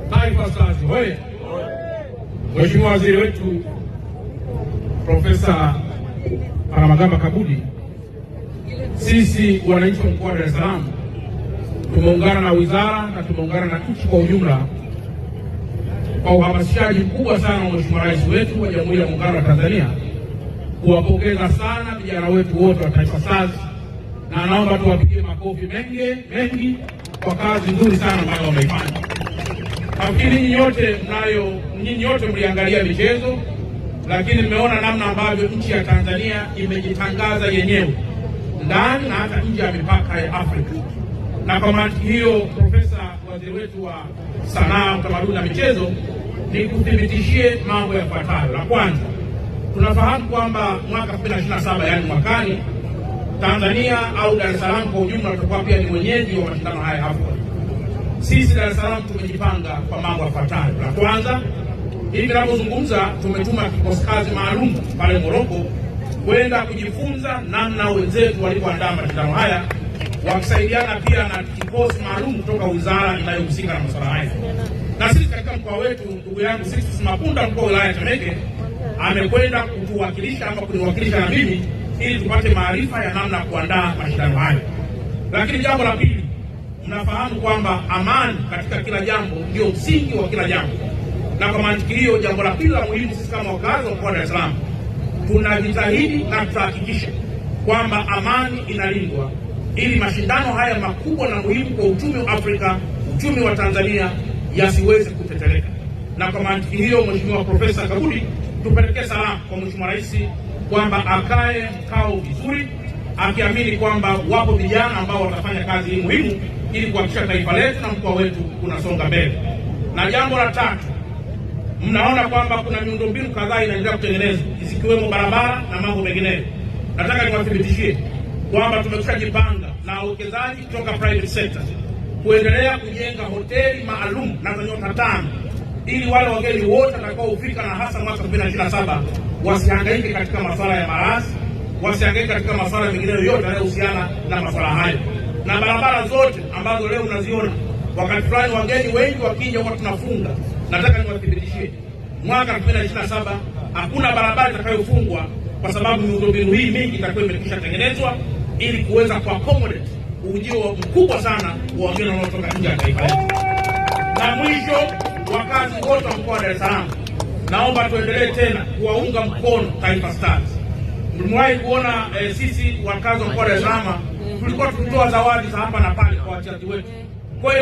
Taifa Stars hoye! Mheshimiwa Waziri wetu Profesa Palamagamba Kabudi, sisi wananchi wa mkoa wa Dar es Salaam tumeungana na wizara na tumeungana na nchi kwa ujumla kwa uhamasishaji mkubwa sana wa Mheshimiwa Rais wetu wa Jamhuri ya Muungano wa Tanzania kuwapongeza sana vijana wetu wote wa Taifa Stars, na naomba tuwapigie makofi mengi kwa kazi nzuri sana ambayo wameifanya. Nafikiri nyinyi nyote mliangalia michezo, lakini mmeona namna ambavyo nchi ya Tanzania imejitangaza yenyewe ndani na hata nje ya mipaka ya Afrika. Na kwa mantiki hiyo, Profesa Waziri wetu wa Sanaa, Utamaduni na Michezo, ni kuthibitishie mambo yafuatayo. La kwanza, tunafahamu kwamba mwaka 2027 yani mwakani, Tanzania au Dar es Salaam kwa ujumla tutakuwa pia ni mwenyeji wa mashindano haya hapo. Sisi Dar es Salaam tumejipanga kwa mambo yafuatayo. La kwanza, hivi tunapozungumza tumetuma kikosi kazi maalum pale Morocco kwenda kujifunza namna wenzetu walivyoandaa mashindano haya, wakisaidiana pia na kikosi maalum kutoka wizara inayohusika na masuala haya. Na sisi katika mkoa wetu, ndugu yangu Sixtus Mapunda, mkuu wa wilaya ya Temeke, amekwenda kutuwakilisha ama kuniwakilisha na mimi ili tupate maarifa ya namna ya kuandaa mashindano haya. Lakini jambo la pili, mnafahamu kwamba amani katika kila jambo ndio msingi wa kila jambo. Na kwa mantiki hiyo, jambo la pili la muhimu, sisi kama wakazi wa mkoa wa Dar es Salaam tunajitahidi na tutahakikisha kwamba amani inalindwa ili mashindano haya makubwa na muhimu kwa uchumi wa Afrika, uchumi wa Tanzania, yasiweze kutetereka. Na kwa mantiki hiyo, Mheshimiwa Profesa Kabudi, tupelekee salamu kwa Mheshimiwa Rais kwamba akae mkao vizuri, akiamini kwamba wapo vijana ambao watafanya kazi hii muhimu ili kuhakikisha taifa letu na mkoa wetu unasonga mbele. Na jambo la tatu, mnaona kwamba kuna miundombinu kadhaa inaendelea kutengenezwa zikiwemo barabara na mambo mengineyo. Nataka niwathibitishie kwamba tumeshajipanga na wawekezaji kutoka private sector kuendelea kujenga hoteli maalum na za nyota 5 ili wale wageni wote watakaofika na hasa mwaka 2027 wasihangaike katika masuala ya maradhi, wasihangaike katika masuala mengine yote yanayohusiana na masuala hayo. Na barabara zote ambazo leo unaziona, wakati fulani wageni wengi wakija huwa tunafunga. Nataka niwathibitishie mwaka 2027 hakuna barabara itakayofungwa, kwa sababu miundombinu hii mingi itakuwa imekwisha tengenezwa ili kuweza kuaccommodate ujio mkubwa sana wa wageni wanaotoka nje ya taifa letu. Na mwisho, wakazi wote wa mkoa wa Dar es Salaam, naomba tuendelee tena kuwaunga mkono Taifa Stars. Mliwahi kuona sisi wakazi wa mkoa wa Dar es Salaam tulikuwa tukitoa zawadi za hapa na pale kwa wachezaji wetu. Kwa